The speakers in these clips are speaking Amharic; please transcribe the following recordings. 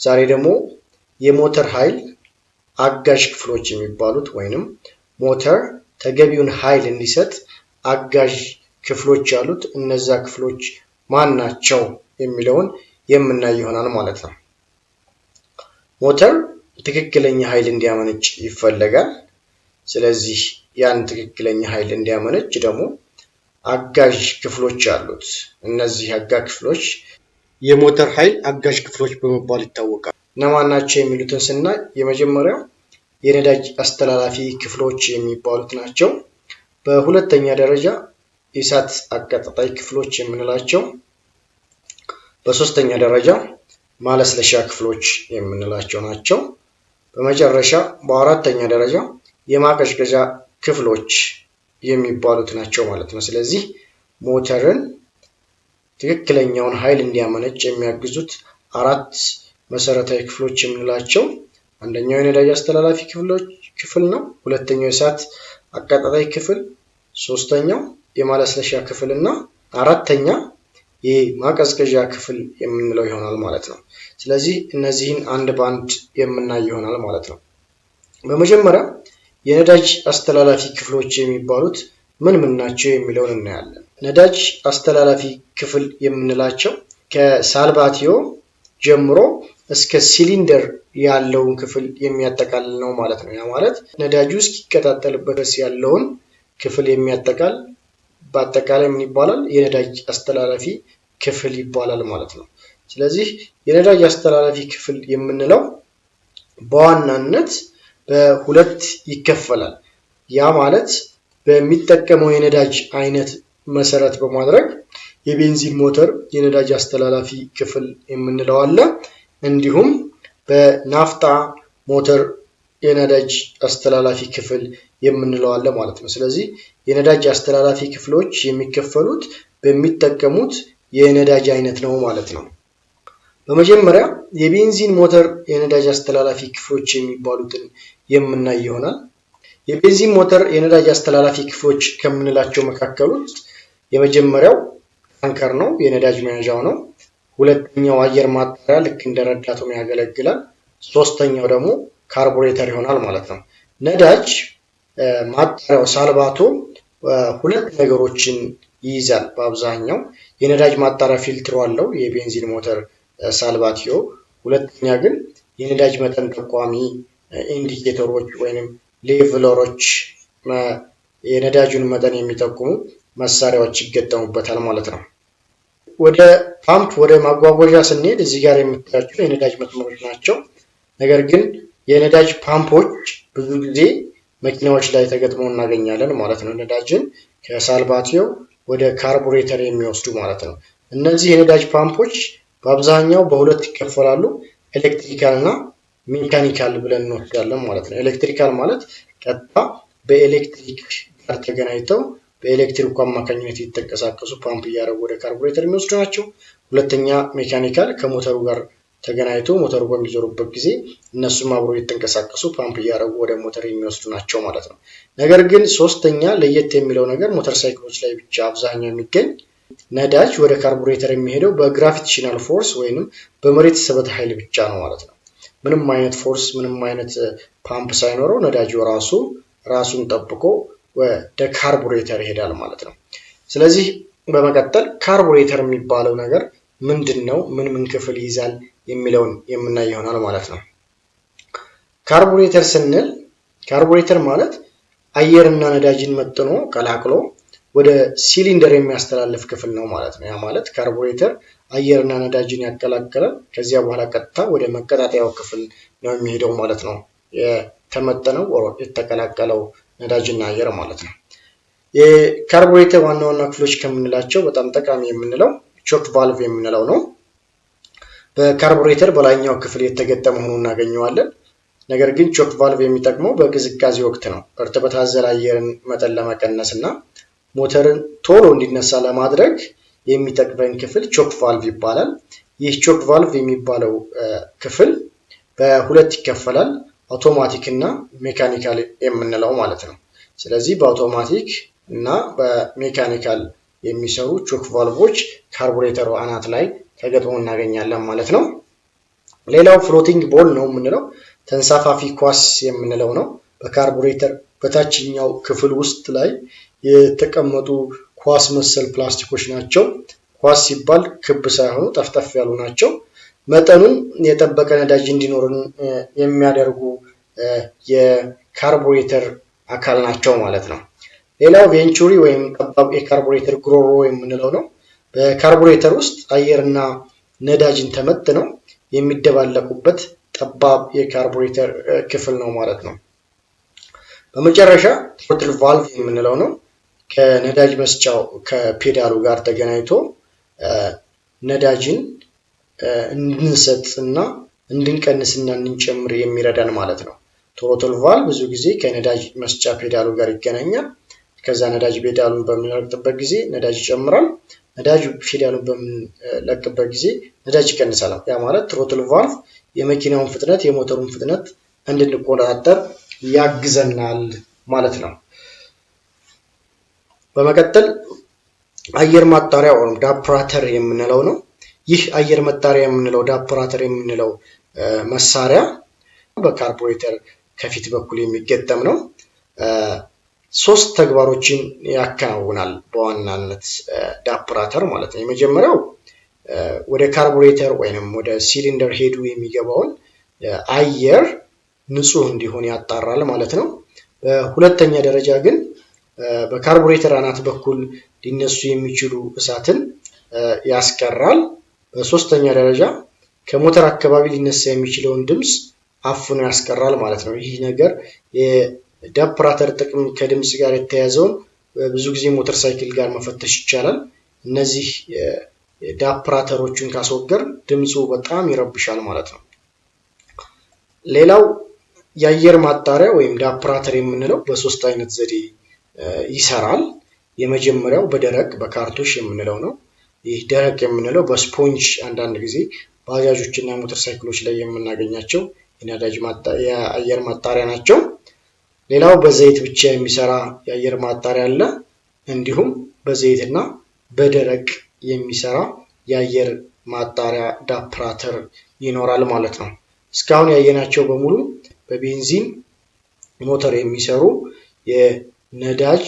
ዛሬ ደግሞ የሞተር ኃይል አጋዥ ክፍሎች የሚባሉት ወይንም ሞተር ተገቢውን ኃይል እንዲሰጥ አጋዥ ክፍሎች ያሉት እነዛ ክፍሎች ማን ናቸው የሚለውን የምናይ ይሆናል ማለት ነው። ሞተር ትክክለኛ ኃይል እንዲያመነጭ ይፈለጋል። ስለዚህ ያን ትክክለኛ ኃይል እንዲያመነጭ ደግሞ አጋዥ ክፍሎች አሉት። እነዚህ አጋዥ ክፍሎች የሞተር ኃይል አጋዥ ክፍሎች በመባል ይታወቃሉ። እነማን ናቸው የሚሉትን ስናይ የመጀመሪያው የነዳጅ አስተላላፊ ክፍሎች የሚባሉት ናቸው። በሁለተኛ ደረጃ የእሳት አቀጣጣይ ክፍሎች የምንላቸው፣ በሶስተኛ ደረጃ ማለስለሻ ክፍሎች የምንላቸው ናቸው። በመጨረሻ በአራተኛ ደረጃ የማቀዝቀዣ ክፍሎች የሚባሉት ናቸው ማለት ነው። ስለዚህ ሞተርን ትክክለኛውን ኃይል እንዲያመነጭ የሚያግዙት አራት መሰረታዊ ክፍሎች የምንላቸው አንደኛው የነዳጅ አስተላላፊ ክፍል ነው። ሁለተኛው የእሳት አቀጣጣይ ክፍል፣ ሶስተኛው የማለስለሻ ክፍል እና አራተኛ የማቀዝቀዣ ክፍል የምንለው ይሆናል ማለት ነው። ስለዚህ እነዚህን አንድ ባንድ የምናይ ይሆናል ማለት ነው። በመጀመሪያ የነዳጅ አስተላላፊ ክፍሎች የሚባሉት ምን ናቸው የሚለውን እናያለን። ነዳጅ አስተላላፊ ክፍል የምንላቸው ከሳልባቲዮ ጀምሮ እስከ ሲሊንደር ያለውን ክፍል የሚያጠቃልል ነው ማለት ነው። ያ ማለት ነዳጁ እስኪቀጣጠልበት ድረስ ያለውን ክፍል የሚያጠቃል በአጠቃላይ ምን ይባላል? የነዳጅ አስተላላፊ ክፍል ይባላል ማለት ነው። ስለዚህ የነዳጅ አስተላላፊ ክፍል የምንለው በዋናነት በሁለት ይከፈላል። ያ ማለት በሚጠቀመው የነዳጅ አይነት መሰረት በማድረግ የቤንዚን ሞተር የነዳጅ አስተላላፊ ክፍል የምንለው አለ። እንዲሁም በናፍጣ ሞተር የነዳጅ አስተላላፊ ክፍል የምንለው አለ ማለት ነው። ስለዚህ የነዳጅ አስተላላፊ ክፍሎች የሚከፈሉት በሚጠቀሙት የነዳጅ አይነት ነው ማለት ነው። በመጀመሪያ የቤንዚን ሞተር የነዳጅ አስተላላፊ ክፍሎች የሚባሉትን የምናይ ይሆናል። የቤንዚን ሞተር የነዳጅ አስተላላፊ ክፍሎች ከምንላቸው መካከል ውስጥ የመጀመሪያው ታንከር ነው፣ የነዳጅ መያዣው ነው። ሁለተኛው አየር ማጣሪያ ልክ እንደ ረዳት ሆኖ ያገለግላል። ሶስተኛው ደግሞ ካርቡሬተር ይሆናል ማለት ነው። ነዳጅ ማጣሪያው ሳልባቶ ሁለት ነገሮችን ይይዛል በአብዛኛው። የነዳጅ ማጣሪያ ፊልትሩ አለው የቤንዚን ሞተር ሳልባቲዮ። ሁለተኛ ግን የነዳጅ መጠን ጠቋሚ ኢንዲኬተሮች ወይንም ሌቭለሮች የነዳጁን መጠን የሚጠቁሙ መሳሪያዎች ይገጠሙበታል ማለት ነው። ወደ ፓምፕ ወደ ማጓጓዣ ስንሄድ እዚህ ጋር የምታያቸው የነዳጅ መስመሮች ናቸው። ነገር ግን የነዳጅ ፓምፖች ብዙ ጊዜ መኪናዎች ላይ ተገጥመው እናገኛለን ማለት ነው። ነዳጅን ከሳልባቲዮ ወደ ካርቡሬተር የሚወስዱ ማለት ነው። እነዚህ የነዳጅ ፓምፖች በአብዛኛው በሁለት ይከፈላሉ። ኤሌክትሪካል እና ሜካኒካል ብለን እንወስዳለን ማለት ነው። ኤሌክትሪካል ማለት ቀጥታ በኤሌክትሪክ ጋር ተገናኝተው በኤሌክትሪክ አማካኝነት የተንቀሳቀሱ ፓምፕ እያደረጉ ወደ ካርቡሬተር የሚወስዱ ናቸው። ሁለተኛ ሜካኒካል ከሞተሩ ጋር ተገናኝቶ ሞተሩ በሚዞሩበት ጊዜ እነሱም አብሮ የተንቀሳቀሱ ፓምፕ እያደረጉ ወደ ሞተር የሚወስዱ ናቸው ማለት ነው። ነገር ግን ሶስተኛ ለየት የሚለው ነገር ሞተር ሳይክሎች ላይ ብቻ አብዛኛው የሚገኝ ነዳጅ ወደ ካርቡሬተር የሚሄደው በግራቪቴሽናል ፎርስ ወይንም በመሬት ስበት ኃይል ብቻ ነው ማለት ነው። ምንም አይነት ፎርስ ምንም አይነት ፓምፕ ሳይኖረው ነዳጁ ራሱን ጠብቆ ወደ ካርቡሬተር ይሄዳል ማለት ነው። ስለዚህ በመቀጠል ካርቡሬተር የሚባለው ነገር ምንድነው? ምን ክፍል ይይዛል የሚለውን የምናይ ይሆናል ማለት ነው። ካርቡሬተር ስንል ካርቡሬተር ማለት አየርና ነዳጅን መጥኖ ቀላቅሎ ወደ ሲሊንደር የሚያስተላልፍ ክፍል ነው ማለት ነው። ያ ማለት ካርቡሬተር አየርና ነዳጅን ያቀላቀላል። ከዚያ በኋላ ቀጥታ ወደ መቀጣጠያው ክፍል ነው የሚሄደው ማለት ነው። የተመጠነው የተቀላቀለው ነዳጅና አየር ማለት ነው። የካርቡሬተር ዋና ዋና ክፍሎች ከምንላቸው በጣም ጠቃሚ የምንለው ቾክ ቫልቭ የምንለው ነው። በካርቡሬተር በላይኛው ክፍል የተገጠመ ሆኖ እናገኘዋለን። ነገር ግን ቾክ ቫልቭ የሚጠቅመው በቅዝቃዜ ወቅት ነው። እርጥበት አዘል አየርን መጠን ለመቀነስ እና ሞተርን ቶሎ እንዲነሳ ለማድረግ የሚጠቅመን ክፍል ቾክ ቫልቭ ይባላል። ይህ ቾክ ቫልቭ የሚባለው ክፍል በሁለት ይከፈላል፣ አውቶማቲክ እና ሜካኒካል የምንለው ማለት ነው። ስለዚህ በአውቶማቲክ እና በሜካኒካል የሚሰሩ ቾክ ቫልቮች ካርቡሬተሩ አናት ላይ ተገጥመው እናገኛለን ማለት ነው። ሌላው ፍሎቲንግ ቦል ነው የምንለው ተንሳፋፊ ኳስ የምንለው ነው። በካርቡሬተር በታችኛው ክፍል ውስጥ ላይ የተቀመጡ ኳስ መሰል ፕላስቲኮች ናቸው። ኳስ ሲባል ክብ ሳይሆኑ ጠፍጠፍ ያሉ ናቸው። መጠኑን የጠበቀ ነዳጅ እንዲኖርን የሚያደርጉ የካርቡሬተር አካል ናቸው ማለት ነው። ሌላው ቬንቹሪ ወይም ጠባብ የካርቡሬተር ጉሮሮ የምንለው ነው። በካርቡሬተር ውስጥ አየርና ነዳጅን ተመጥነው የሚደባለቁበት ጠባብ የካርቡሬተር ክፍል ነው ማለት ነው። በመጨረሻ ትሮትል ቫልቭ የምንለው ነው። ከነዳጅ መስጫው ከፔዳሉ ጋር ተገናኝቶ ነዳጅን እንድንሰጥና እንድንቀንስና እንድንጨምር የሚረዳን ማለት ነው። ትሮትል ቫልቭ ብዙ ጊዜ ከነዳጅ መስጫ ፔዳሉ ጋር ይገናኛል። ከዛ ነዳጅ ፔዳሉን በምንለቅበት ጊዜ ነዳጅ ይጨምራል። ነዳጅ ፔዳሉን በምንለቅበት ጊዜ ነዳጅ ይቀንሳል። ያ ማለት ትሮትል ቫልቭ የመኪናውን ፍጥነት የሞተሩን ፍጥነት እንድንቆጣጠር ያግዘናል ማለት ነው። በመቀጠል አየር ማጣሪያ ወይም ዳፕራተር የምንለው ነው። ይህ አየር ማጣሪያ የምንለው ዳፕራተር የምንለው መሳሪያ በካርቡሬተር ከፊት በኩል የሚገጠም ነው። ሶስት ተግባሮችን ያከናውናል በዋናነት ዳፕራተር ማለት ነው። የመጀመሪያው ወደ ካርቡሬተር ወይንም ወደ ሲሊንደር ሄዱ የሚገባውን አየር ንጹህ እንዲሆን ያጣራል ማለት ነው። በሁለተኛ ደረጃ ግን በካርቡሬተር አናት በኩል ሊነሱ የሚችሉ እሳትን ያስቀራል። በሶስተኛ ደረጃ ከሞተር አካባቢ ሊነሳ የሚችለውን ድምፅ አፍኖ ያስቀራል ማለት ነው። ይህ ነገር የዳፕራተር ጥቅም ከድምፅ ጋር የተያዘውን ብዙ ጊዜ ሞተር ሳይክል ጋር መፈተሽ ይቻላል። እነዚህ ዳፕራተሮችን ካስወገር ድምፁ በጣም ይረብሻል ማለት ነው። ሌላው የአየር ማጣሪያ ወይም ዳፕራተር የምንለው በሶስት አይነት ዘዴ ይሰራል። የመጀመሪያው በደረቅ በካርቱሽ የምንለው ነው። ይህ ደረቅ የምንለው በስፖንጅ አንዳንድ ጊዜ ባጃጆች እና ሞተር ሳይክሎች ላይ የምናገኛቸው የአየር ማጣሪያ ናቸው። ሌላው በዘይት ብቻ የሚሰራ የአየር ማጣሪያ አለ። እንዲሁም በዘይትና በደረቅ የሚሰራ የአየር ማጣሪያ ዳፕራተር ይኖራል ማለት ነው። እስካሁን ያየናቸው በሙሉ በቤንዚን ሞተር የሚሰሩ የነዳጅ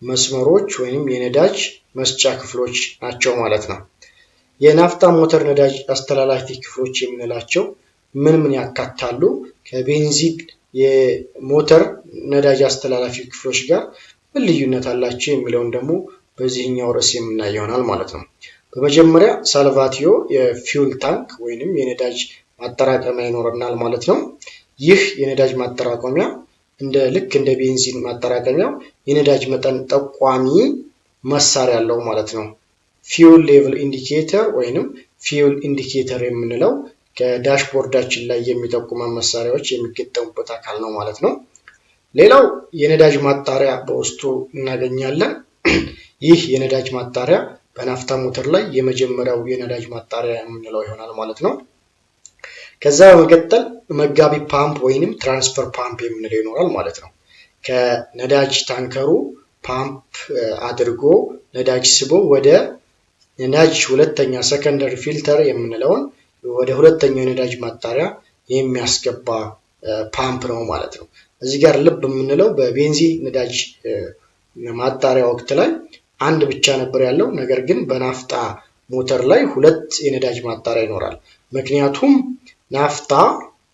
መስመሮች ወይም የነዳጅ መስጫ ክፍሎች ናቸው ማለት ነው። የናፍታ ሞተር ነዳጅ አስተላላፊ ክፍሎች የምንላቸው ምን ያካትታሉ? ከቤንዚን የሞተር ነዳጅ አስተላላፊ ክፍሎች ጋር ምን ልዩነት አላቸው የሚለውን ደግሞ በዚህኛው ርዕስ የምናየው ይሆናል ማለት ነው። በመጀመሪያ ሳልቫቲዮ የፊውል ታንክ ወይንም የነዳጅ ማጠራቀሚያ ይኖረናል ማለት ነው። ይህ የነዳጅ ማጠራቀሚያ ልክ እንደ ቤንዚን ማጠራቀሚያ የነዳጅ መጠን ጠቋሚ መሳሪያ አለው ማለት ነው። ፊውል ሌቭል ኢንዲኬተር ወይንም ፊውል ኢንዲኬተር የምንለው ከዳሽቦርዳችን ላይ የሚጠቁመን መሳሪያዎች የሚገጠሙበት አካል ነው ማለት ነው። ሌላው የነዳጅ ማጣሪያ በውስጡ እናገኛለን። ይህ የነዳጅ ማጣሪያ በናፍታ ሞተር ላይ የመጀመሪያው የነዳጅ ማጣሪያ የምንለው ይሆናል ማለት ነው። ከዛ በመቀጠል መጋቢ ፓምፕ ወይንም ትራንስፈር ፓምፕ የምንለው ይኖራል ማለት ነው። ከነዳጅ ታንከሩ ፓምፕ አድርጎ ነዳጅ ስቦ ወደ ነዳጅ ሁለተኛ ሰከንደሪ ፊልተር የምንለውን ወደ ሁለተኛው የነዳጅ ማጣሪያ የሚያስገባ ፓምፕ ነው ማለት ነው። እዚህ ጋር ልብ የምንለው በቤንዚን ነዳጅ ማጣሪያ ወቅት ላይ አንድ ብቻ ነበር ያለው። ነገር ግን በናፍጣ ሞተር ላይ ሁለት የነዳጅ ማጣሪያ ይኖራል። ምክንያቱም ናፍጣ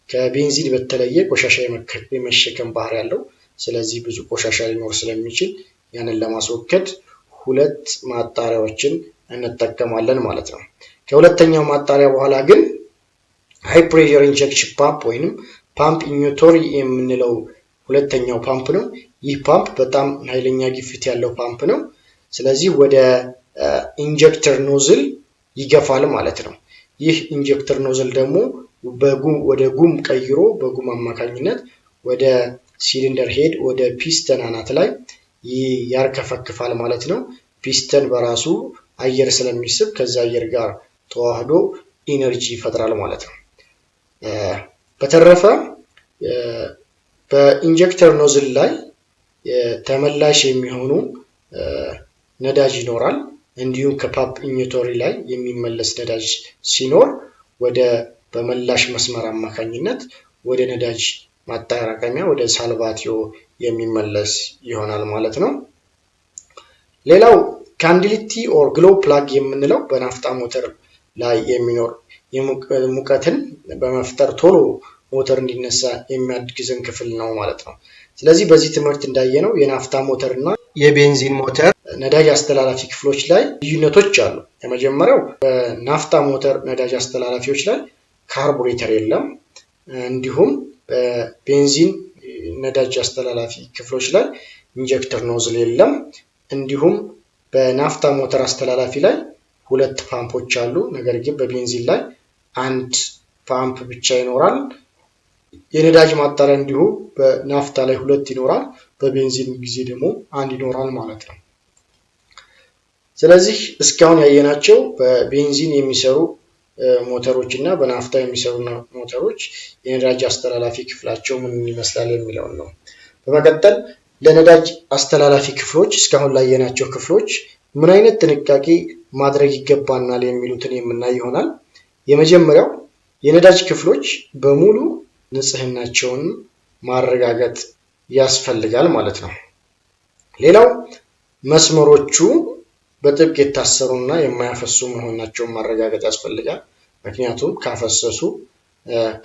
ከቤንዚን በተለየ ቆሻሻ የመሸከም ባህሪ ያለው። ስለዚህ ብዙ ቆሻሻ ሊኖር ስለሚችል ያንን ለማስወገድ ሁለት ማጣሪያዎችን እንጠቀማለን ማለት ነው። ከሁለተኛው ማጣሪያ በኋላ ግን ሃይ ፕሬሸር ኢንጀክሽን ፓምፕ ወይንም ፓምፕ ኢኒቶሪ የምንለው ሁለተኛው ፓምፕ ነው። ይህ ፓምፕ በጣም ኃይለኛ ግፊት ያለው ፓምፕ ነው። ስለዚህ ወደ ኢንጀክተር ኖዝል ይገፋል ማለት ነው። ይህ ኢንጀክተር ኖዝል ደግሞ ወደ ጉም ቀይሮ በጉም አማካኝነት ወደ ሲሊንደር ሄድ ወደ ፒስተን አናት ላይ ያርከፈክፋል ማለት ነው። ፒስተን በራሱ አየር ስለሚስብ ከዛ አየር ጋር ተዋህዶ ኢነርጂ ይፈጥራል ማለት ነው። በተረፈ በኢንጀክተር ኖዝል ላይ ተመላሽ የሚሆኑ ነዳጅ ይኖራል። እንዲሁም ከፓምፕ ኢኒቶሪ ላይ የሚመለስ ነዳጅ ሲኖር ወደ በመላሽ መስመር አማካኝነት ወደ ነዳጅ ማጠራቀሚያ ወደ ሳልቫቲዮ የሚመለስ ይሆናል ማለት ነው። ሌላው ካንዲሊቲ ኦር ግሎ ፕላግ የምንለው በናፍጣ ሞተር ላይ የሚኖር ሙቀትን በመፍጠር ቶሎ ሞተር እንዲነሳ የሚያግዘን ክፍል ነው ማለት ነው። ስለዚህ በዚህ ትምህርት እንዳየነው የናፍጣ ሞተር እና የቤንዚን ሞተር ነዳጅ አስተላላፊ ክፍሎች ላይ ልዩነቶች አሉ። የመጀመሪያው በናፍጣ ሞተር ነዳጅ አስተላላፊዎች ላይ ካርቡሬተር የለም። እንዲሁም በቤንዚን ነዳጅ አስተላላፊ ክፍሎች ላይ ኢንጀክተር ኖዝል የለም። እንዲሁም በናፍጣ ሞተር አስተላላፊ ላይ 2 ፓምፖች አሉ። ነገር ግን በቤንዚን ላይ 1 ፓምፕ ብቻ ይኖራል። የነዳጅ ማጣሪያ እንዲሁ በናፍጣ ላይ 2 ይኖራል፣ በቤንዚን ጊዜ ደግሞ 1 ይኖራል ማለት ነው። ስለዚህ እስካሁን ያየናቸው በቤንዚን የሚሰሩ ሞተሮች እና በናፍጣ የሚሰሩ ሞተሮች የነዳጅ አስተላላፊ ክፍላቸው ምን ይመስላል የሚለውን ነው። በመቀጠል ለነዳጅ አስተላላፊ ክፍሎች እስካሁን ላየናቸው ክፍሎች ምን አይነት ጥንቃቄ ማድረግ ይገባናል የሚሉትን የምናይ ይሆናል። የመጀመሪያው የነዳጅ ክፍሎች በሙሉ ንጽህናቸውን ማረጋገጥ ያስፈልጋል ማለት ነው። ሌላው መስመሮቹ በጥብቅ የታሰሩና የማያፈሱ መሆናቸውን ማረጋገጥ ያስፈልጋል። ምክንያቱም ካፈሰሱ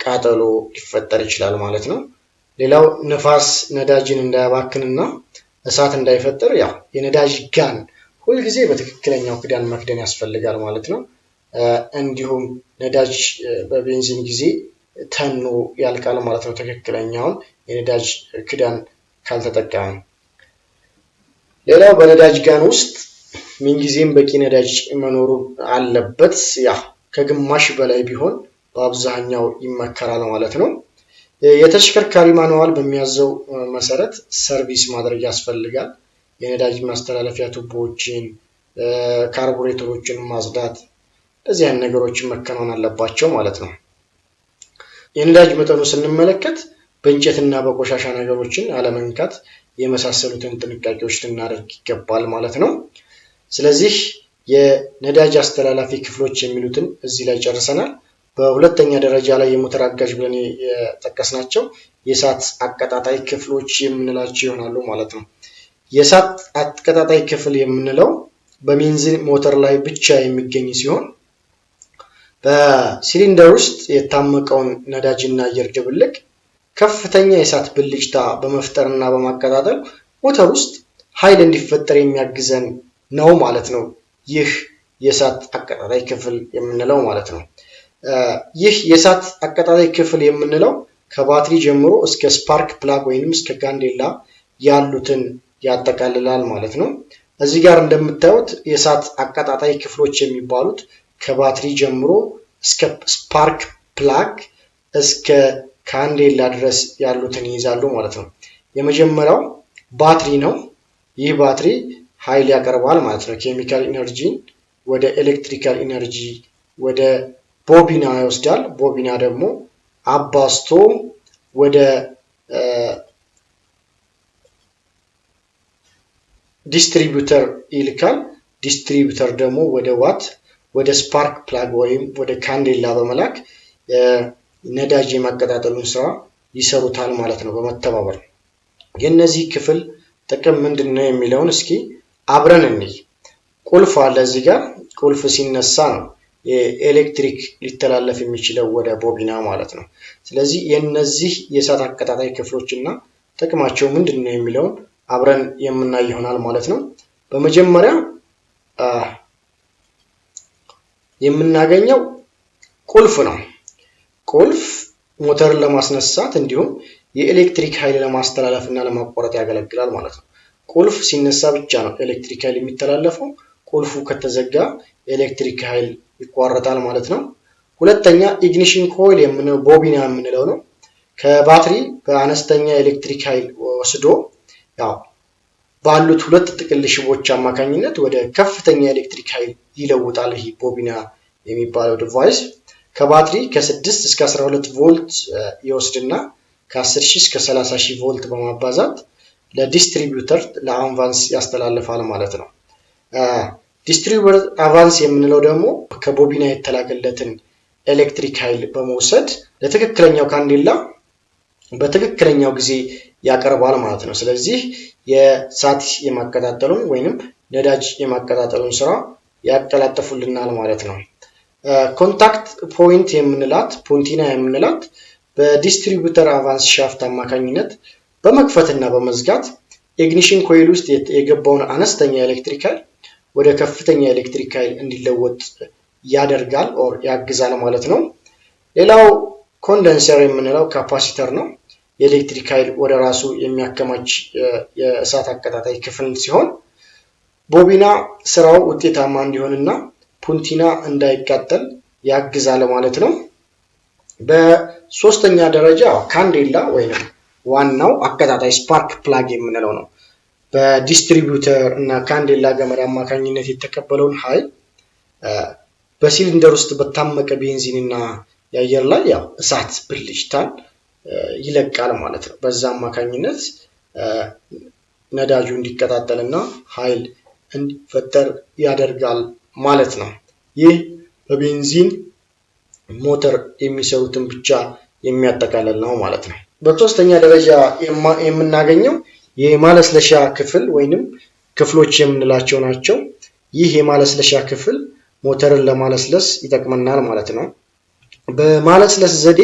ቃጠሎ ሊፈጠር ይችላል ማለት ነው። ሌላው ንፋስ ነዳጅን እንዳያባክንና እሳት እንዳይፈጠር የነዳጅ ጋን ሁልጊዜ በትክክለኛው ክዳን መክደን ያስፈልጋል ማለት ነው። እንዲሁም ነዳጅ በቤንዚን ጊዜ ተኖ ያልቃል ማለት ነው፣ ትክክለኛውን የነዳጅ ክዳን ካልተጠቀመ። ሌላው በነዳጅ ጋን ውስጥ ምንጊዜም በቂ ነዳጅ መኖሩ አለበት። ከግማሽ በላይ ቢሆን በአብዛኛው ይመከራል ማለት ነው። የተሽከርካሪ ማኑዋል በሚያዘው መሰረት ሰርቪስ ማድረግ ያስፈልጋል። የነዳጅ ማስተላለፊያ ቱቦዎችን፣ ካርቡሬተሮችን ማጽዳት፣ እንደዚህ አይነት ነገሮችን መከናወን አለባቸው ማለት ነው። የነዳጅ መጠኑ ስንመለከት በእንጨትና በቆሻሻ ነገሮችን አለመንካት የመሳሰሉትን ጥንቃቄዎች ልናደርግ ይገባል ማለት ነው። ስለዚህ የነዳጅ አስተላላፊ ክፍሎች የሚሉትን እዚህ ላይ ጨርሰናል። በሁለተኛ ደረጃ ላይ የሞተር አጋዥ ብለን የጠቀስናቸው የእሳት አቀጣጣይ ክፍሎች የምንላቸው ይሆናሉ ማለት ነው። የእሳት አቀጣጣይ ክፍል የምንለው በቤንዚን ሞተር ላይ ብቻ የሚገኝ ሲሆን በሲሊንደር ውስጥ የታመቀውን ነዳጅና አየር ድብልቅ ከፍተኛ የእሳት ብልጭታ በመፍጠርና በማቀጣጠል ሞተር ውስጥ ኃይል እንዲፈጠር የሚያግዘን ነው ማለት ነው። ይህ የእሳት አቀጣጣይ ክፍል የምንለው ማለት ነው። ይህ የእሳት አቀጣጣይ ክፍል የምንለው ከባትሪ ጀምሮ እስከ ስፓርክ ፕላግ ወይንም እስከ ጋንዴላ ያሉትን ያጠቃልላል ማለት ነው። እዚህ ጋር እንደምታዩት የእሳት አቀጣጣይ ክፍሎች የሚባሉት ከባትሪ ጀምሮ እስከ ስፓርክ ፕላግ እስከ ካንዴላ ድረስ ያሉትን ይይዛሉ ማለት ነው። የመጀመሪያው ባትሪ ነው። ይህ ባትሪ ኃይል ያቀርባል ማለት ነው። ኬሚካል ኢነርጂን ወደ ኤሌክትሪካል ኢነርጂ ወደ ቦቢና ይወስዳል። ቦቢና ደግሞ አባስቶ ወደ ዲስትሪቢዩተር ይልካል። ዲስትሪቢዩተር ደግሞ ወደ ዋት ወደ ስፓርክ ፕላግ ወይም ወደ ካንዴላ በመላክ ነዳጅ የማቀጣጠሉን ስራ ይሰሩታል ማለት ነው በመተባበር። የነዚህ ክፍል ጥቅም ምንድነው የሚለውን እስኪ አብረን እንይ። ቁልፍ አለ እዚህ ጋር። ቁልፍ ሲነሳ ነው የኤሌክትሪክ ሊተላለፍ የሚችለው ወደ ቦቢና ማለት ነው። ስለዚህ የነዚህ የእሳት አቀጣጣይ ክፍሎችና ጥቅማቸው ምንድነው የሚለውን አብረን የምናይ ይሆናል ማለት ነው። በመጀመሪያ የምናገኘው ቁልፍ ነው። ቁልፍ ሞተርን ለማስነሳት እንዲሁም የኤሌክትሪክ ኃይል ለማስተላለፍ እና ለማቋረጥ ያገለግላል ማለት ነው። ቁልፍ ሲነሳ ብቻ ነው ኤሌክትሪክ ኃይል የሚተላለፈው። ቁልፉ ከተዘጋ ኤሌክትሪክ ኃይል ይቋረጣል ማለት ነው። ሁለተኛ ኢግኒሽን ኮይል የምንለው ቦቢና የምንለው ነው። ከባትሪ በአነስተኛ ኤሌክትሪክ ኃይል ወስዶ ባሉት 2 ጥቅል ሽቦች አማካኝነት ወደ ከፍተኛ ኤሌክትሪክ ኃይል ይለውጣል። ይህ ቦቢና የሚባለው ዲቫይስ ከባትሪ ከ6 እስከ 12 ቮልት ይወስድና ከ10,000 እስከ 30,000 ቮልት በማባዛት ለዲስትሪቢዩተር ለአቫንስ ያስተላልፋል ማለት ነው። ዲስትሪቢዩተር አቫንስ የምንለው ደግሞ ከቦቢና የተላከለትን ኤሌክትሪክ ኃይል በመውሰድ ለትክክለኛው ካንዴላ በትክክለኛው ጊዜ ያቀርባል ማለት ነው። ስለዚህ የእሳት የማቀጣጠሉን ወይንም ነዳጅ የማቀጣጠሉን ስራ ያቀላጥፉልናል ማለት ነው። ኮንታክት ፖይንት የምንላት ፖንቲና የምንላት በዲስትሪቢዩተር አቫንስ ሻፍት አማካኝነት በመክፈትና በመዝጋት ኢግኒሽን ኮይል ውስጥ የገባውን አነስተኛ ኤሌክትሪክ ኃይል ወደ ከፍተኛ ኤሌክትሪክ ኃይል እንዲለወጥ ያደርጋል ኦር ያግዛል ማለት ነው። ሌላው ኮንደንሰር የምንለው ካፓሲተር ነው። የኤሌክትሪክ ኃይል ወደ ራሱ የሚያከማች የእሳት አቀጣጣይ ክፍል ሲሆን ቦቢና ስራው ውጤታማ እንዲሆንና ፑንቲና እንዳይቃጠል ያግዛል ማለት ነው። በሶስተኛ ደረጃ ካንዴላ ወይንም ዋናው አቀጣጣይ ስፓርክ ፕላግ የምንለው ነው። በዲስትሪቢዩተር እና ካንዴላ ገመድ አማካኝነት የተቀበለውን ኃይል በሲሊንደር ውስጥ በታመቀ ቤንዚን እና የአየር ላይ ያው እሳት ብልጭታን ይለቃል ማለት ነው። በዛ አማካኝነት ነዳጁ እንዲቀጣጠልና ኃይል እንዲፈጠር ያደርጋል ማለት ነው። ይህ በቤንዚን ሞተር የሚሰሩትን ብቻ የሚያጠቃልል ነው ማለት ነው። በሶስተኛ ደረጃ የምናገኘው የማለስለሻ ክፍል ወይንም ክፍሎች የምንላቸው ናቸው። ይህ የማለስለሻ ክፍል ሞተርን ለማለስለስ ይጠቅመናል ማለት ነው። በማለስለስ ዘዴ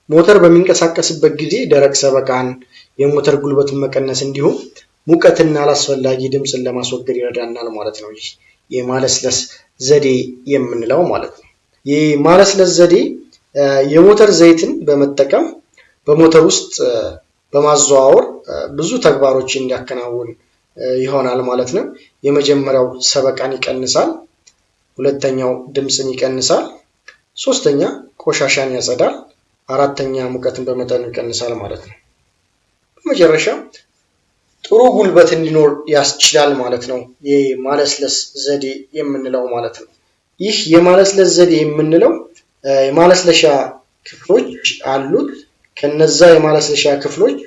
ሞተር በሚንቀሳቀስበት ጊዜ ደረቅ ሰበቃን፣ የሞተር ጉልበትን መቀነስ እንዲሁም ሙቀትና አላስፈላጊ ድምፅን ለማስወገድ ይረዳናል ማለት ነው። ይህ የማለስለስ ዘዴ የምንለው ማለት ነው። የማለስለስ ዘዴ የሞተር ዘይትን በመጠቀም በሞተር ውስጥ በማዘዋወር ብዙ ተግባሮችን እንዲያከናውን ይሆናል ማለት ነው። የመጀመሪያው ሰበቃን ይቀንሳል፣ ሁለተኛው ድምፅን ይቀንሳል፣ ሶስተኛ ቆሻሻን ያጸዳል፣ አራተኛ ሙቀትን በመጠን ይቀንሳል ማለት ነው። በመጨረሻ ጥሩ ጉልበት እንዲኖር ያስችላል ማለት ነው የማለስለስ ዘዴ የምንለው ማለት ነው። ይህ የማለስለስ ዘዴ የምንለው የማለስለሻ ክፍሎች አሉት። ከነዛ የማለስለሻ ክፍሎች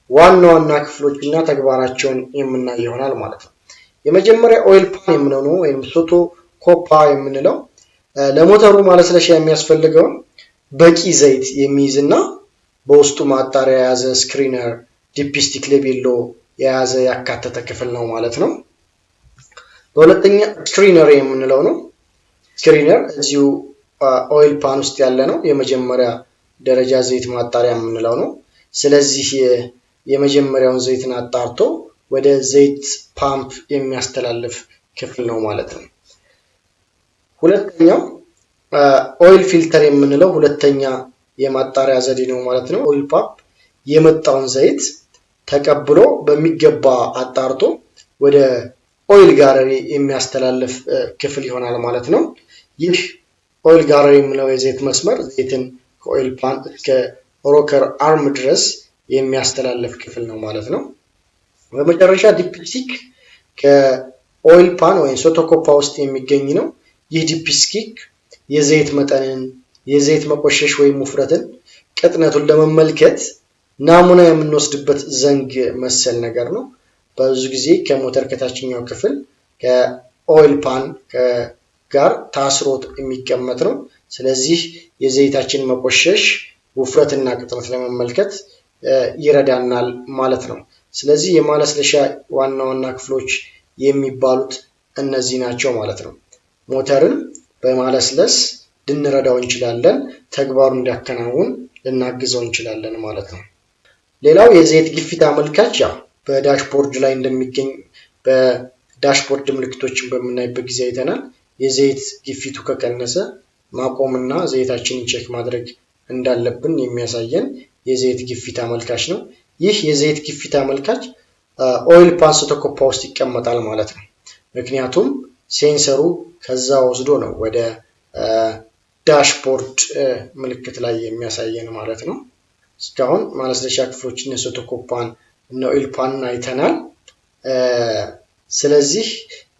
ዋና ዋና ክፍሎችና ተግባራቸውን የምናይ ይሆናል ማለት ነው። የመጀመሪያ ኦይል ፓን የምንለው ነው ወይም ሶቶ ኮፓ የምንለው ለሞተሩ ማለስለሻ የሚያስፈልገውን በቂ ዘይት የሚይዝና በውስጡ ማጣሪያ የያዘ ስክሪነር፣ ዲፕስቲክ፣ ሌቤሎ የያዘ ያካተተ ክፍል ነው ማለት ነው። በሁለተኛ ስክሪነር የምንለው ነው። ስክሪነር እዚሁ ኦይል ፓን ውስጥ ያለ ነው። የመጀመሪያ ደረጃ ዘይት ማጣሪያ የምንለው ነው። ስለዚህ የመጀመሪያውን ዘይትን አጣርቶ ወደ ዘይት ፓምፕ የሚያስተላልፍ ክፍል ነው ማለት ነው። ሁለተኛው ኦይል ፊልተር የምንለው ሁለተኛ የማጣሪያ ዘዴ ነው ማለት ነው። ኦይል ፓምፕ የመጣውን ዘይት ተቀብሎ በሚገባ አጣርቶ ወደ ኦይል ጋለሪ የሚያስተላልፍ ክፍል ይሆናል ማለት ነው። ይህ ኦይል ጋለሪ የምንለው የዘይት መስመር ዘይትን ከኦይል ፓን እስከ ሮከር አርም ድረስ የሚያስተላልፍ ክፍል ነው ማለት ነው። በመጨረሻ ዲፕስቲክ ከኦይል ፓን ወይም ሶቶኮፓ ውስጥ የሚገኝ ነው። ይህ ዲፕስቲክ የዘይት መጠንን፣ የዘይት መቆሸሽ ወይም ውፍረትን፣ ቅጥነቱን ለመመልከት ናሙና የምንወስድበት ዘንግ መሰል ነገር ነው። በብዙ ጊዜ ከሞተር ከታችኛው ክፍል ከኦይል ፓን ጋር ታስሮ የሚቀመጥ ነው። ስለዚህ የዘይታችን መቆሸሽ፣ ውፍረትና ቅጥነት ለመመልከት ይረዳናል ማለት ነው። ስለዚህ የማለስለሻ ዋና ዋና ክፍሎች የሚባሉት እነዚህ ናቸው ማለት ነው። ሞተርን በማለስለስ ልንረዳው እንችላለን፣ ተግባሩን እንዲያከናውን ልናግዘው እንችላለን ማለት ነው። ሌላው የዘይት ግፊት አመልካች በዳሽቦርድ ላይ እንደሚገኝ በዳሽቦርድ ምልክቶችን በምናይበት ጊዜ አይተናል። የዘይት ግፊቱ ከቀነሰ ማቆምና ዘይታችንን ቼክ ማድረግ እንዳለብን የሚያሳየን የዘይት ግፊት አመልካች ነው። ይህ የዘይት ግፊት አመልካች ኦይል ፓን ሶቶኮፓ ውስጥ ይቀመጣል ማለት ነው። ምክንያቱም ሴንሰሩ ከዛ ወስዶ ነው ወደ ዳሽቦርድ ምልክት ላይ የሚያሳየን ማለት ነው። እስካሁን ማለስለሻ ክፍሎችን ሶቶኮፓን እና ኦይል ፓንን አይተናል። ስለዚህ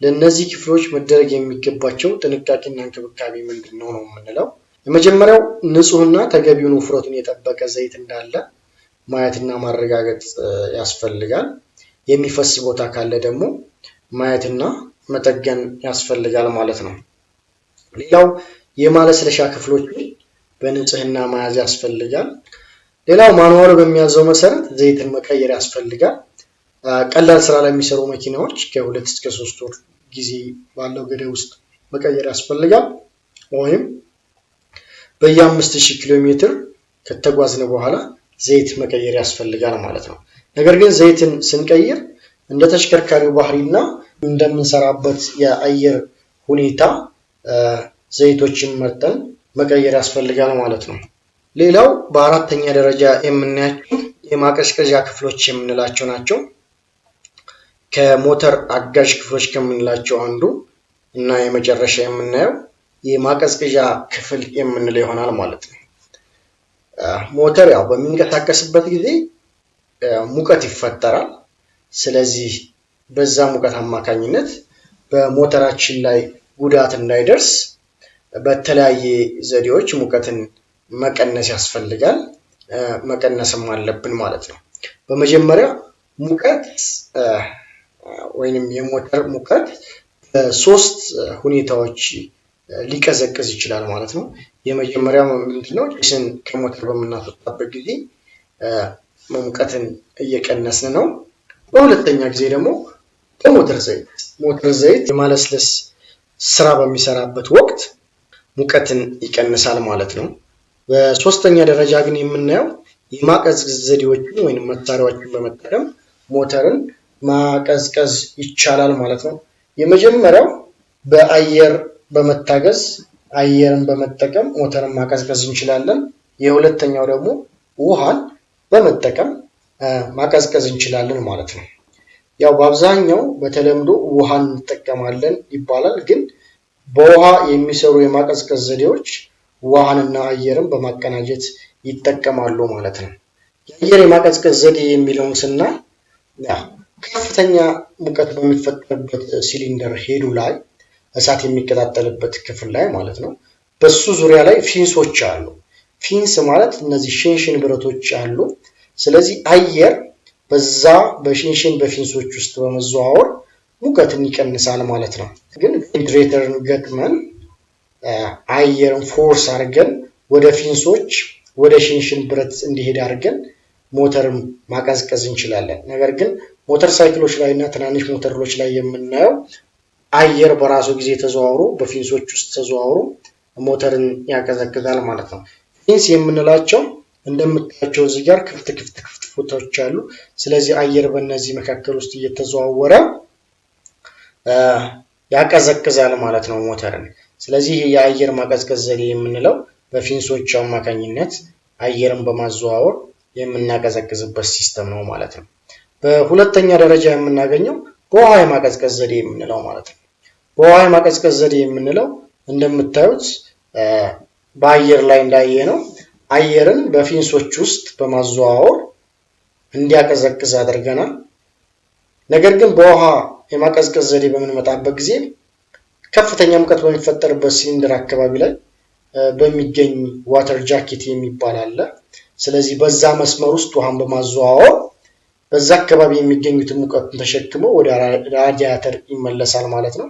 ለነዚህ ክፍሎች መደረግ የሚገባቸው ጥንቃቄና እንክብካቤ ምንድነው ነው የምንለው። የመጀመሪያው ንጹህና ተገቢውን ውፍረቱን የጠበቀ ዘይት እንዳለ ማየትና ማረጋገጥ ያስፈልጋል። የሚፈስ ቦታ ካለ ደግሞ ማየትና መጠገን ያስፈልጋል ማለት ነው። ሌላው የማለስለሻ ክፍሎች በንጽህና መያዝ ያስፈልጋል። ሌላው ማኑዋሉ በሚያዘው መሰረት ዘይትን መቀየር ያስፈልጋል። ቀላል ስራ ላይ የሚሰሩ መኪናዎች ከ2 እስከ 3 ወር ጊዜ ባለው ገደብ ውስጥ መቀየር ያስፈልጋል። ወይም በየ5000 ኪሎ ሜትር ከተጓዝነ በኋላ ዘይት መቀየር ያስፈልጋል ማለት ነው። ነገር ግን ዘይትን ስንቀይር እንደ ተሽከርካሪው ባህሪና እንደምንሰራበት የአየር ሁኔታ ዘይቶችን መርጠን መቀየር ያስፈልጋል ማለት ነው። ሌላው በአራተኛ ደረጃ የምናያቸው የማቀዝቀዣ ክፍሎች የምንላቸው ናቸው። ከሞተር አጋዥ ክፍሎች ከምንላቸው አንዱ እና የመጨረሻ የምናየው የማቀዝቀዣ ክፍል የምንለው ይሆናል ማለት ነው። ሞተር ያው በሚንቀሳቀስበት ጊዜ ሙቀት ይፈጠራል። ስለዚህ በዛ ሙቀት አማካኝነት በሞተራችን ላይ ጉዳት እንዳይደርስ በተለያየ ዘዴዎች ሙቀትን መቀነስ ያስፈልጋል። መቀነስም አለብን ማለት ነው። በመጀመሪያ ሙቀት ወይንም የሞተር ሙቀት በሶስት ሁኔታዎች ሊቀዘቅዝ ይችላል ማለት ነው። የመጀመሪያው ምንድነው? ጭስን ከሞተር በምናስወጣበት ጊዜ ሙቀትን እየቀነስን ነው። በሁለተኛ ጊዜ ደግሞ በሞተር ዘይት የማለስለስ ስራ በሚሰራበት ወቅት ሙቀትን ይቀንሳል ማለት ነው። በሶስተኛ ደረጃ ግን የምናየው የማቀዝቀዝ ዘዴዎችን ወይንም መሳሪያዎችን በመጠቀም ሞተርን ማቀዝቀዝ ይቻላል ማለት ነው። የመጀመሪያው በአየር በመታገዝ አየርን በመጠቀም ሞተርን ማቀዝቀዝ እንችላለን። የሁለተኛው ደግሞ ውሃን በመጠቀም ማቀዝቀዝ እንችላለን ማለት ነው። ያው በአብዛኛው በተለምዶ ውሃን እንጠቀማለን ይባላል። ግን በውሃ የሚሰሩ የማቀዝቀዝ ዘዴዎች ውሃንና አየርን በማቀናጀት ይጠቀማሉ ማለት ነው። የአየር የማቀዝቀዝ ዘዴ የሚለውን ስናይ ከፍተኛ ሙቀት በሚፈጠርበት ሲሊንደር ሄዱ ላይ እሳት የሚቀጣጠልበት ክፍል ላይ ማለት ነው። በሱ ዙሪያ ላይ ፊንሶች አሉ። ፊንስ ማለት እነዚህ ሽንሽን ብረቶች አሉ። ስለዚህ አየር በዛ በሽንሽን በፊንሶች ውስጥ በመዘዋወር ሙቀትን ይቀንሳል ማለት ነው። ግን ቬንቲሌተርን ገጥመን አየርን ፎርስ አድርገን ወደ ፊንሶች ወደ ሽንሽን ብረት እንዲሄድ አድርገን ሞተርን ማቀዝቀዝ እንችላለን። ነገር ግን ሞተር ሳይክሎች ላይ እና ትናንሽ ሞተሮች ላይ የምናየው አየር በራሱ ጊዜ ተዘዋውሮ በፊንሶች ውስጥ ተዘዋውሮ ሞተርን ያቀዘቅዛል ማለት ነው። ፊንስ የምንላቸው እንደምታዩቸው እዚህ ጋር ክፍት ቦታዎች አሉ። ስለዚህ አየር በእነዚህ መካከል ውስጥ እየተዘዋወረ ያቀዘቅዛል ማለት ነው ሞተርን። ስለዚህ የአየር ማቀዝቀዝ ዘዴ የምንለው በፊንሶች አማካኝነት አየርን በማዘዋወር የምናቀዘቅዝበት ሲስተም ነው ማለት ነው። በሁለተኛ ደረጃ የምናገኘው በውሃ የማቀዝቀዝ ዘዴ የምንለው ማለት ነው። በውሃ የማቀዝቀዝ ዘዴ የምንለው እንደምታዩት በአየር ላይ እንዳየነው አየርን በፊንሶች ውስጥ በማዘዋወር እንዲያቀዘቅዝ አድርገናል። ነገር ግን በውሃ የማቀዝቀዝ ዘዴ በምንመጣበት ጊዜ ከፍተኛ ሙቀት በሚፈጠርበት ሲሊንደር አካባቢ ላይ በሚገኝ ዋተር ጃኬት የሚባል አለ። ስለዚህ በዛ መስመር ውስጥ ውሃን በማዘዋወር በዛ አካባቢ የሚገኙትን ሙቀቱን ተሸክሞ ወደ ራዲያተር ይመለሳል ማለት ነው።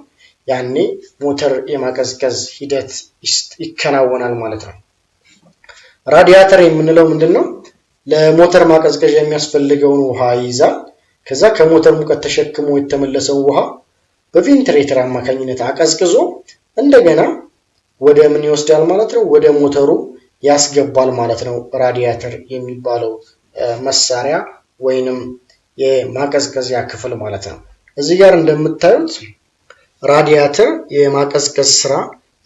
ያኔ ሞተር የማቀዝቀዝ ሂደት ይከናወናል ማለት ነው። ራዲያተር የምንለው ምንድነው? ለሞተር ማቀዝቀዣ የሚያስፈልገውን ውሃ ይይዛል። ከዛ ከሞተር ሙቀት ተሸክሞ የተመለሰውን ውሃ በቬንቲሌተር አማካኝነት አቀዝቅዞ እንደገና ወደ ምን ይወስዳል ማለት ነው? ወደ ሞተሩ ያስገባል ማለት ነው። ራዲያተር የሚባለው መሳሪያ ወይንም የማቀዝቀዣ ክፍል ማለት ነው። እዚህ ጋር እንደምታዩት ራዲያተር የማቀዝቀዝ ስራ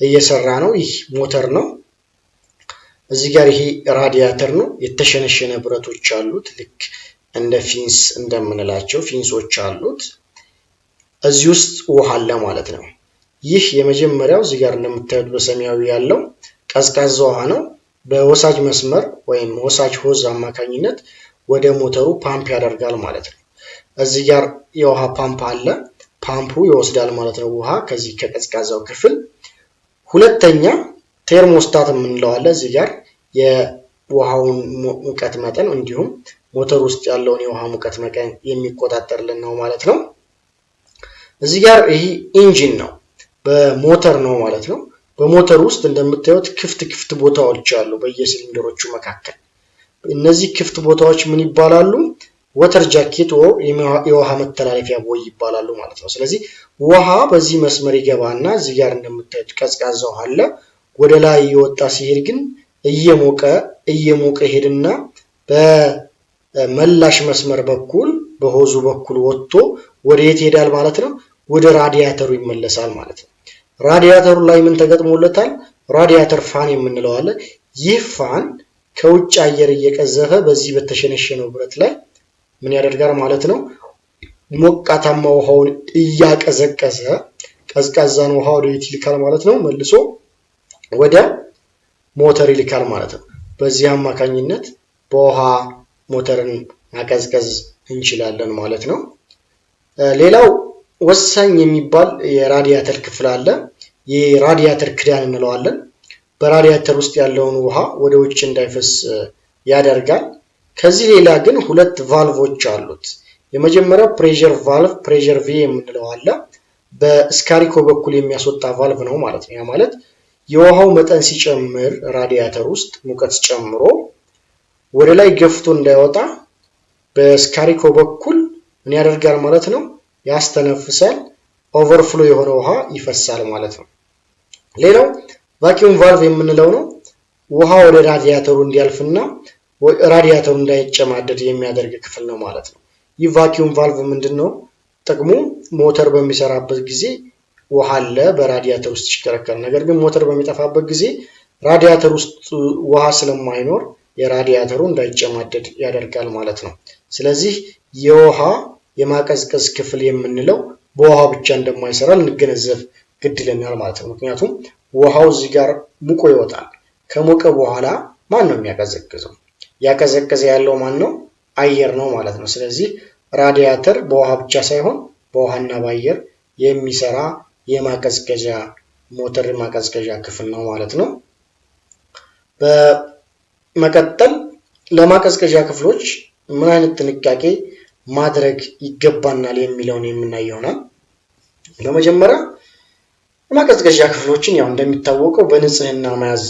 እየሰራ ነው። ይህ ሞተር ነው። እዚህ ጋር ይሄ ራዲያተር ነው። የተሸነሸነ ብረቶች አሉት። ልክ እንደ ፊንስ እንደምንላቸው ፊንሶች አሉት። እዚህ ውስጥ ውሃ አለ ማለት ነው። ይህ የመጀመሪያው እዚህ ጋር እንደምታዩት በሰማያዊ ያለው ቀዝቃዛ ውሃ ነው። በወሳጅ መስመር ወይም ወሳጅ ሆዝ አማካኝነት ወደ ሞተሩ ፓምፕ ያደርጋል ማለት ነው። እዚህ ጋር የውሃ ፓምፕ አለ። ፓምፑ ይወስዳል ማለት ነው ውሃ ከዚህ ከቀዝቃዛው ክፍል። ሁለተኛ ቴርሞስታት የምንለው አለ። እዚህ ጋር የውሃውን ሙቀት መጠን እንዲሁም ሞተር ውስጥ ያለውን የውሃ ሙቀት መጠን የሚቆጣጠርልን ነው ማለት ነው። እዚህ ጋር ይሄ ኢንጂን ነው፣ በሞተር ነው ማለት ነው። በሞተር ውስጥ እንደምታዩት ክፍት ቦታዎች አሉ በየሲሊንደሮቹ መካከል። እነዚህ ክፍት ቦታዎች ምን ይባላሉ? ወተር ጃኬት የውሃ መተላለፊያ ቦይ ይባላሉ ማለት ነው። ስለዚህ ውሃ በዚህ መስመር ይገባና እዚህ ጋር እንደምታዩት ቀዝቃዛ ውሃ አለ። ወደ ላይ እየወጣ ሲሄድ ግን እየሞቀ ሄድና በመላሽ መስመር በኩል በሆዙ በኩል ወጥቶ ወደ የት ይሄዳል ማለት ነው? ወደ ራዲያተሩ ይመለሳል ማለት ነው። ራዲያተሩ ላይ ምን ተገጥሞለታል? ራዲያተር ፋን የምንለው አለ። ይህ ፋን ከውጭ አየር እየቀዘፈ በዚህ በተሸነሸነው ብረት ላይ ምን ያደርጋል ማለት ነው? ሞቃታማ ውሃውን እያቀዘቀዘ ቀዝቃዛን ውሃ ወደ የት ይልካል ማለት ነው? መልሶ ወደ ሞተር ይልካል ማለት ነው። በዚህ አማካኝነት በውሃ ሞተርን ማቀዝቀዝ እንችላለን ማለት ነው። ሌላው ወሳኝ የሚባል የራዲያተር ክፍል አለ። የራዲያተር ክዳን እንለዋለን። በራዲያተር ውስጥ ያለውን ውሃ ወደ ውጭ እንዳይፈስ ያደርጋል። ከዚህ ሌላ ግን ሁለት ቫልቮች አሉት። የመጀመሪያው ፕሬሸር ቫልቭ ፕሬሸር ቪ የምንለው አለ። በስካሪኮ በኩል የሚያስወጣ ቫልቭ ነው ማለት ነው። ያ ማለት የውሃው መጠን ሲጨምር ራዲያተር ውስጥ ሙቀት ጨምሮ ወደ ላይ ገፍቶ እንዳይወጣ በስካሪኮ በኩል ምን ያደርጋል ማለት ነው? ያስተነፍሳል። ኦቨርፍሎ የሆነ ውሃ ይፈሳል ማለት ነው። ሌላው ቫኪዩም ቫልቭ የምንለው ነው። ውሃ ወደ ራዲያተሩ እንዲያልፍና ራዲያተሩ እንዳይጨማደድ የሚያደርግ ክፍል ነው ማለት ነው። ይህ ቫኪዩም ቫልቭ ምንድነው ጥቅሙ? ሞተር በሚሰራበት ጊዜ ውሃ አለ በራዲያተር ውስጥ ይሽከረከራል። ነገር ግን ሞተር በሚጠፋበት ጊዜ ራዲያተር ውስጥ ውሃ ስለማይኖር የራዲያተሩ እንዳይጨማደድ ያደርጋል ማለት ነው። ስለዚህ የውሃ የማቀዝቀዝ ክፍል የምንለው በውሃ ብቻ እንደማይሰራ ልንገነዘብ ግድ ይለናል ማለት ነው። ምክንያቱም ውሃው እዚህ ጋር ሙቆ ይወጣል። ከሞቀ በኋላ ማን ነው የሚያቀዘቅዘው? ያቀዘቀዘ ያለው ማን ነው? አየር ነው ማለት ነው። ስለዚህ ራዲያተር በውሃ ብቻ ሳይሆን በውሃና በአየር የሚሰራ የማቀዝቀዣ ሞተር ማቀዝቀዣ ክፍል ነው ማለት ነው። በመቀጠል ለማቀዝቀዣ ክፍሎች ምን አይነት ጥንቃቄ ማድረግ ይገባናል የሚለውን የምናይ ይሆናል። ለመጀመሪያ የማቀዝቀዣ ክፍሎችን ያው እንደሚታወቀው በንጽህና መያዝ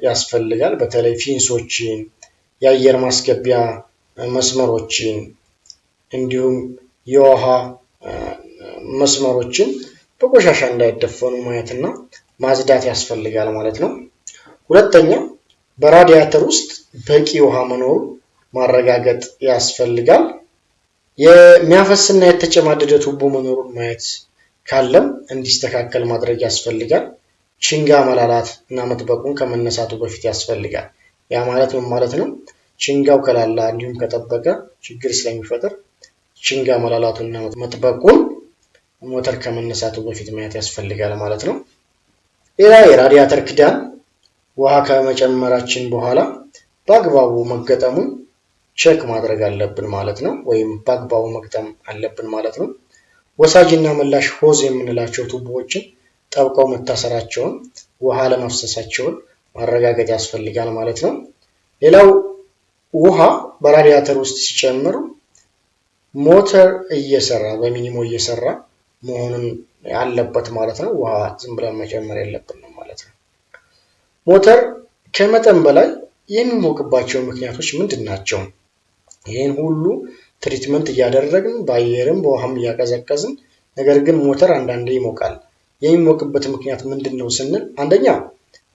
ያስፈልጋል። በተለይ ፊንሶችን፣ የአየር ማስገቢያ መስመሮችን እንዲሁም የውሃ መስመሮችን በቆሻሻ እንዳይደፈኑ ማየትና ማጽዳት ያስፈልጋል ማለት ነው። ሁለተኛ በራዲያተር ውስጥ በቂ ውሃ መኖሩ ማረጋገጥ ያስፈልጋል። የሚያፈስና የተጨማደደ ቱቦ መኖሩን ማየት ካለም እንዲስተካከል ማድረግ ያስፈልጋል። ችንጋ መላላት እና መጥበቁን ከመነሳቱ በፊት ያስፈልጋል። ያ ማለት ምን ማለት ነው? ችንጋው ከላላ እንዲሁም ከጠበቀ ችግር ስለሚፈጥር ችንጋ መላላቱና መጥበቁን ሞተር ከመነሳቱ በፊት ማየት ያስፈልጋል ማለት ነው። ሌላ የራዲያተር ክዳን ውሃ ከመጨመራችን በኋላ በአግባቡ መገጠሙን ቼክ ማድረግ አለብን ማለት ነው። ወይም በአግባቡ መግጠም አለብን ማለት ነው። ወሳጅና መላሽ ሆዝ የምንላቸው ቱቦዎችን ጠብቀው መታሰራቸውን ውሃ ለማፍሰሳቸውን ማረጋገጥ ያስፈልጋል ማለት ነው። ሌላው ውሃ በራዲያተር ውስጥ ሲጨምር ሞተር እየሰራ በሚኒሞ እየሰራ መሆኑን ያለበት ማለት ነው። ውሃ ዝም ብለን መጨመር የለብንም ማለት ነው። ሞተር ከመጠን በላይ የሚሞቅባቸው ምክንያቶች ምንድን ናቸው? ይህን ሁሉ ትሪትመንት እያደረግን በአየርም በውሃም እያቀዘቀዝን ነገር ግን ሞተር አንዳንዴ ይሞቃል። የሚሞቅበት ምክንያት ምንድን ነው ስንል አንደኛ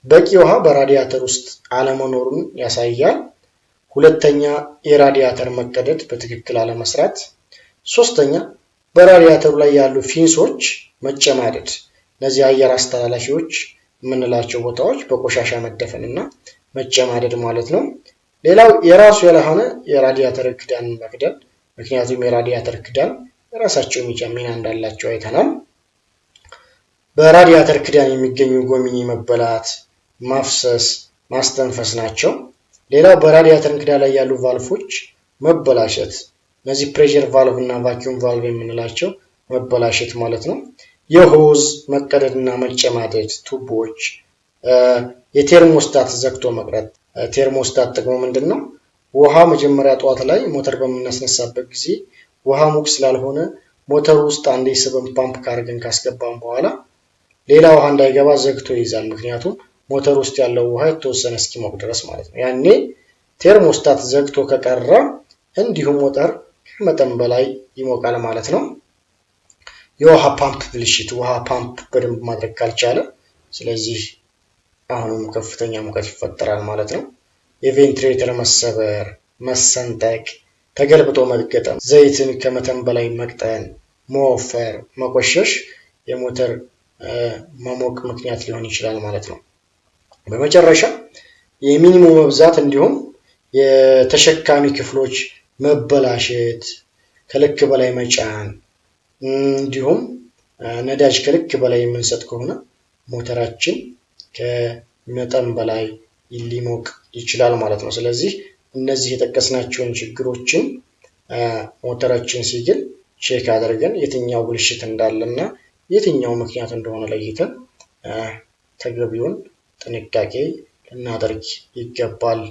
በቂ ውሃ በራዲያተር ውስጥ አለመኖሩን ያሳያል። ሁለተኛ የራዲያተር መቀደድ በትክክል አለመስራት። ሶስተኛ በራዲያተሩ ላይ ያሉ ፊንሶች መጨማደድ። እነዚህ አየር አስተላላፊዎች የምንላቸው ቦታዎች በቆሻሻ መደፈንና መጨማደድ ማለት ነው። ሌላው የራሱ ያልሆነ የራዲያተር ክዳን መክደን። ምክንያቱም የራዲያተር ክዳን የራሳቸው ሚና እንዳላቸው አይተናል። በራዲያተር ክዳን የሚገኙ ጎሚኒ መበላት፣ ማፍሰስ፣ ማስተንፈስ ናቸው። ሌላው በራዲያተር ክዳን ላይ ያሉ ቫልቮች መበላሸት። እነዚህ ፕሬሸር ቫልቭ እና ቫኪዩም ቫልቭ የምንላቸው መበላሸት ማለት ነው። የሆዝ መቀደድና መጨማደድ ቱቦዎች፣ የቴርሞስታት ዘግቶ መቅረት። ቴርሞስታት ጥቅሙ ምንድን ነው? ውሃ መጀመሪያ ጠዋት ላይ ሞተር በምናስነሳበት ጊዜ ውሃ ሙቅ ስላልሆነ ሞተር ውስጥ አንዴ ስበን ፓምፕ ካርገን ካስገባን በኋላ ሌላ ውሃ እንዳይገባ ዘግቶ ይይዛል። ምክንያቱም ሞተር ውስጥ ያለው ውሃ የተወሰነ እስኪሞቅ ድረስ ማለት ነው። ያኔ ቴርሞስታት ዘግቶ ከቀረ እንዲሁም ሞተር መጠን በላይ ይሞቃል ማለት ነው። የውሃ ፓምፕ ብልሽት፣ ውሃ ፓምፕ በደንብ ማድረግ ካልቻለ ስለዚህ አሁንም ከፍተኛ ሙቀት ይፈጠራል ማለት ነው። የቬንትሬተር መሰበር፣ መሰንጠቅ፣ ተገልብጦ መገጠም፣ ዘይትን ከመጠን በላይ መቅጠን፣ መወፈር፣ መቆሸሽ የሞተር መሞቅ ምክንያት ሊሆን ይችላል ማለት ነው። በመጨረሻ የሚኒሙ መብዛት እንዲሁም የተሸካሚ ክፍሎች መበላሸት፣ ከልክ በላይ መጫን እንዲሁም ነዳጅ ከልክ በላይ የምንሰጥ ከሆነ ሞተራችን ከመጠን በላይ ሊሞቅ ይችላል ማለት ነው። ስለዚህ እነዚህ የጠቀስናቸውን ችግሮችን ሞተራችን ሲግል ቼክ አድርገን የትኛው ብልሽት እንዳለና የትኛው ምክንያት እንደሆነ ለይተን ተገቢውን ጥንቃቄ ልናደርግ ይገባል